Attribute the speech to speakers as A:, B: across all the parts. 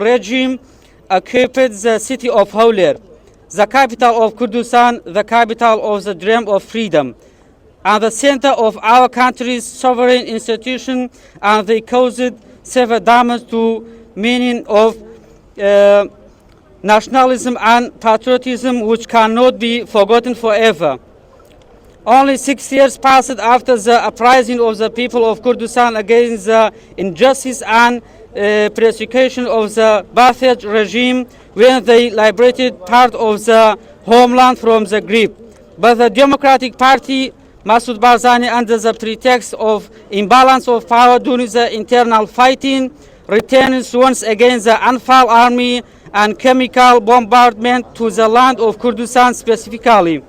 A: regime occupied the city of Hawler, the capital of Kurdistan, the capital of the dream of freedom, and the center of our country's sovereign institution, and they caused severe damage to meaning of nationalism and patriotism which cannot be forgotten forever. Only 6 years passed after the uprising of the people of Kurdistan against the injustice and persecution of the Ba'ath regime when they liberated part of the homeland from the grip. But the Democratic Party, Masoud Barzani, under the pretext of imbalance of power during the internal fighting, returns once again the Anfal army and chemical bombardment to the land of Kurdistan specifically.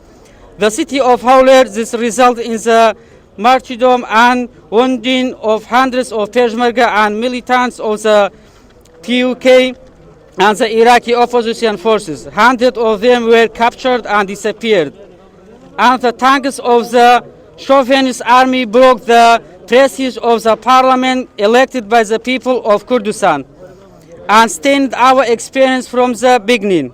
A: The city of Hawler, this resulted in the martyrdom and wounding of hundreds of Peshmerga and militants of the PUK and the Iraqi opposition forces. Hundreds of them were captured and disappeared. And the tanks of the chauvinist army broke the prestige of the parliament elected by the people of Kurdistan and stained our experience from the beginning.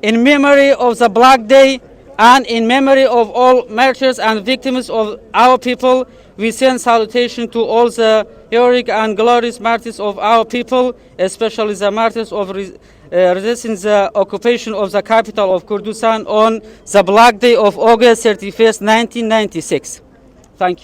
A: In memory of the Black Day and in memory of all martyrs and victims of our people, we send salutation to all the heroic and glorious martyrs of our people, especially the martyrs of resisting the occupation of the capital of Kurdistan on the Black Day of August 31st, 1996. Thank you.